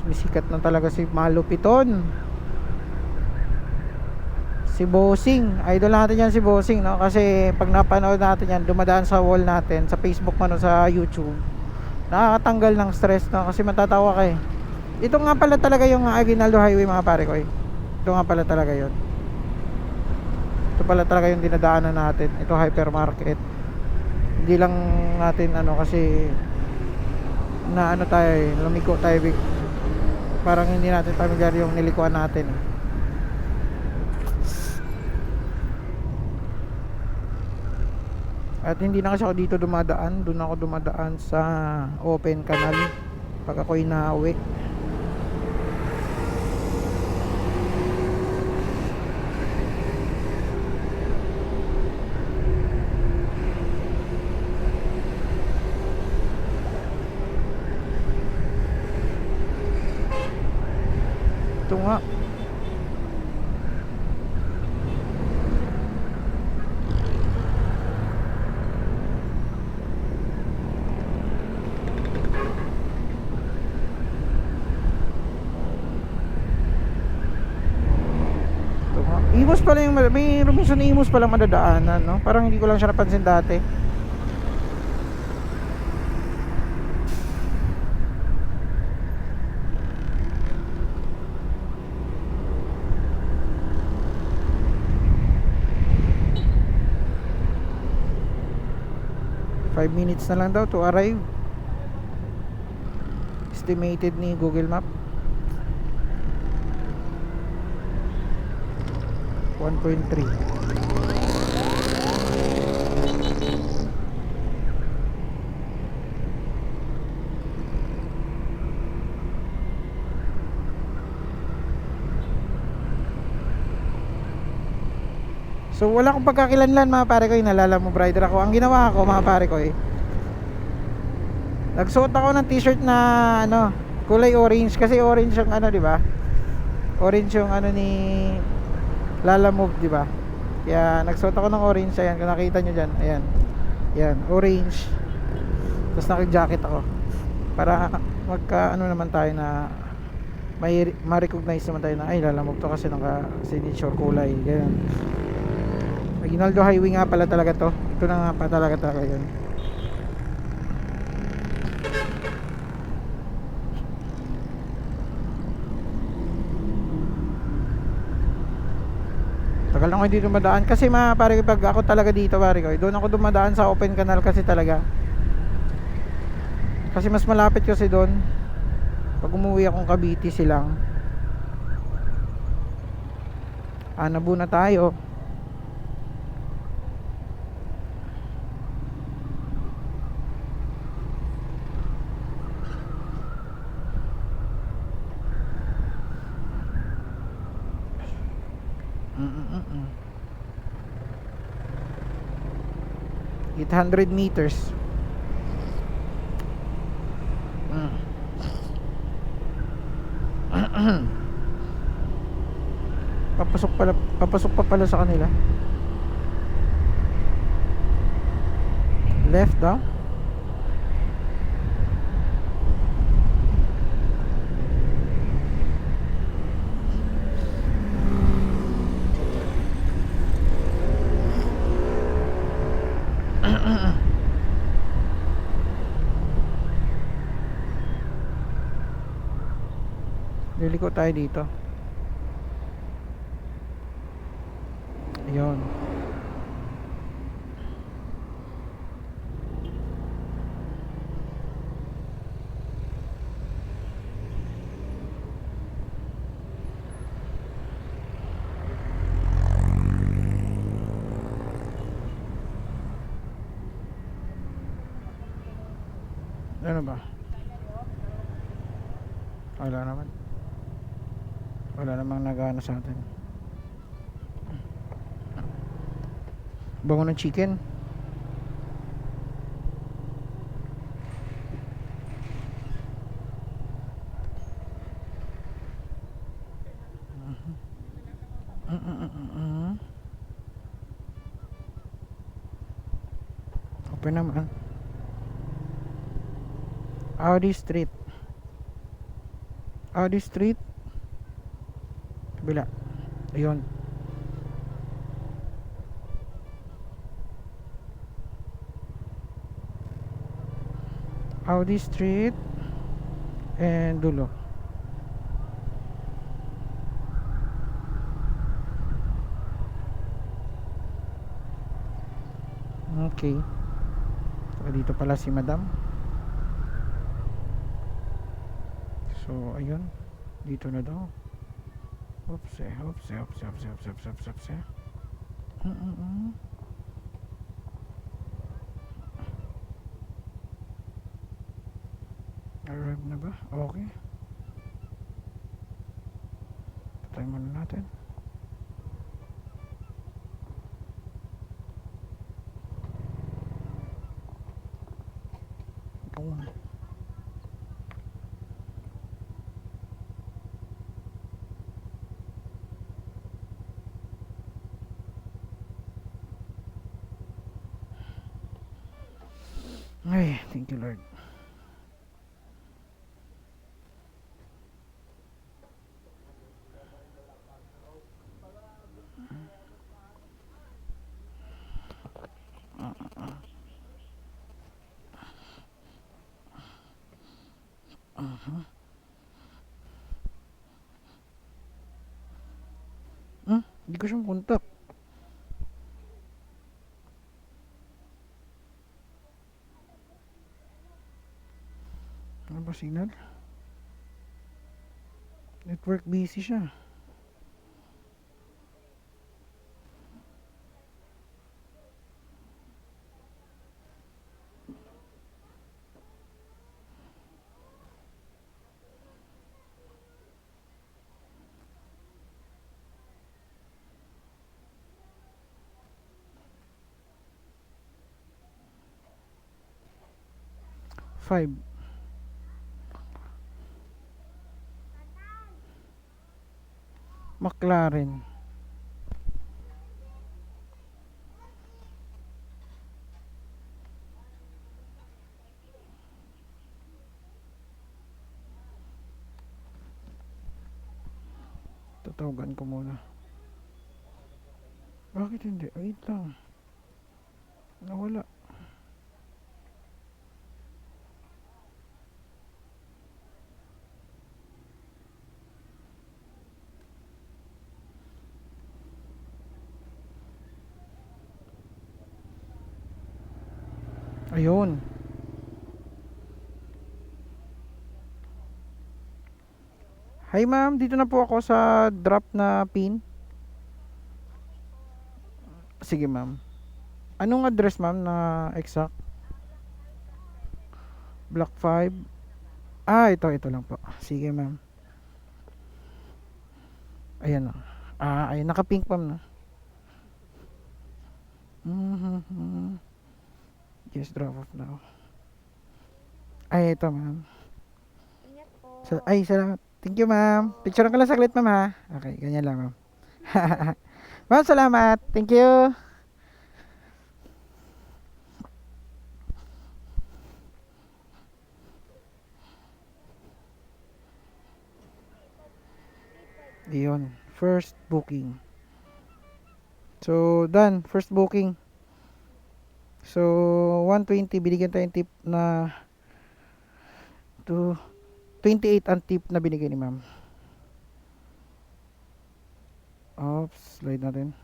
Bisikat na talaga si Malupiton. Si Bossing, idol natin yan si Bossing, no? Kasi pag napanood natin yan, dumadaan sa wall natin, sa Facebook man o sa YouTube, nakakatanggal ng stress, no? Kasi matatawa ka eh. Ito nga pala talaga yung Aguinaldo Highway, mga pare ko eh. Ito nga pala talaga yun. Ito pala talaga yung dinadaanan natin. Ito hypermarket. Hindi lang natin ano kasi na ano tayo eh, lumiko tayo parang hindi natin familiar yung nilikuan natin. At hindi na kasi ako dito dumadaan. Doon ako dumadaan sa open canal pag ako'y nauwi. Ito nga. Imus pala yung may Robinson Imus pala madadaanan, no? Parang hindi ko lang siya napansin dati. Five minutes na lang daw to arrive. Estimated ni Google Map 1.3. So wala akong pagkakilanlan mga pare ko, nalala mo rider ako. Ang ginawa ko mga pare ko nagsuot ako ng t-shirt na ano, kulay orange kasi orange yung ano, di ba? Orange yung ano ni Lala Move, di ba? Kaya nagsuot ako ng orange, ayan, kung nakita nyo dyan, ayan. Yan, orange. Tapos naka-jacket ako. Para magka ano naman tayo na may ma-recognize naman tayo na ay Lala Move to kasi naka-signature kulay, ganyan. Aguinaldo Highway nga pala talaga to. Ito na nga pa talaga yun. Tagal na ako hindi dumadaan kasi mga pare, pag ako talaga dito pare ko, doon ako dumadaan sa open canal kasi talaga. Kasi mas malapit kasi doon. Pag umuwi akong Cavite silang Anabu na tayo. Mm-mm-mm. 800 meters. Papasok pa pala sa kanila. Left daw. Liliko tayo dito. Ayun. Ano ba? Wala naman. Wala namang nag-ano sa atin. Bango ng chicken. Open naman. Audi Street. Audi Street. Kabila. Ayun. Audi Street and dulo. Okay. So, dito pala si Madam. So, ayun. Dito na daw. Oops, oops, oops, oops, oops, oops, oops, oops. Arrive na ba? Okay. Patay muna natin. Boom. Ay, thank you Lord. Hindi ko siyang kontak. Ano ba signal? Network busy siya. Five. McLaren. Tatawagan ko muna. Bakit hindi? Wait lang. Nawala. Ayun. Hi ma'am, dito na po ako sa drop na pin. Sige ma'am. Anong address ma'am na exact? Block 5. Ah, ito lang po. Sige ma'am. Ayan na. Ah, ayun, naka-pink ma'am na. Yes, drop off now. Ay, ito ma'am. Ingat po. Ay, salamat. Thank you ma'am. Picture ka lang saglit ma'am ha. Okay, ganyan lang ma'am. Ma'am, salamat. Thank you. Iyon. First booking. So, done. First booking. So, 120. Binigyan tayong tip na to 28 ang tip na binigay ni ma'am. Oops, slide natin.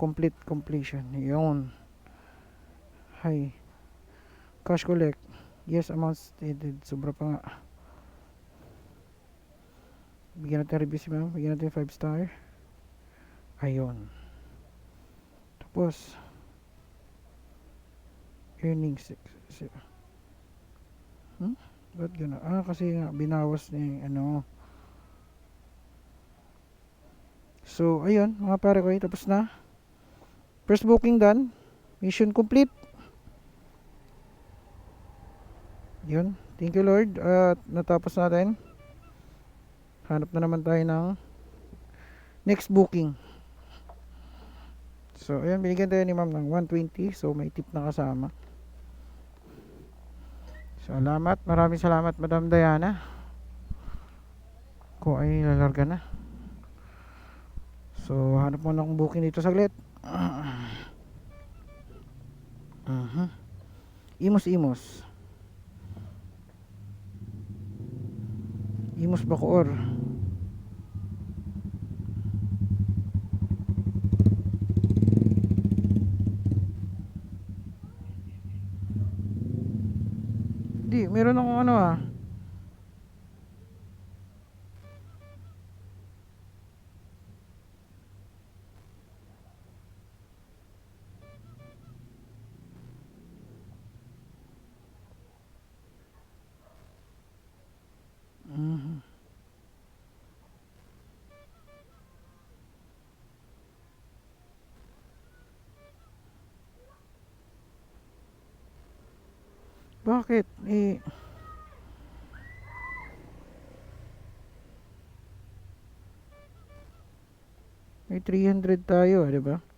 Complete completion. Iyon. Hi. Cash collect. Yes, amount stated. Sobra pa nga. Bigyan natin review si ma'am. Bigyan natin 5 star. Ayun. Tapos, earnings. Ba't gano'n? Ah, kasi nga, binawas niya yung ano. So, ayun, mga pare ko, tapos na. First booking done. Mission complete. Yun. Thank you Lord. At natapos natin. Hanap na naman tayo ng next booking. So, ayun, binigyan tayo ni ma'am ng 120. So, may tip na kasama. Salamat. Maraming salamat, Madam Diana. ko ay lalarga na. So hanap muna akong booking dito saglit. Imos Bacoor. Di, meron akong ano ah. Bakit? May 300 tayo, di ba?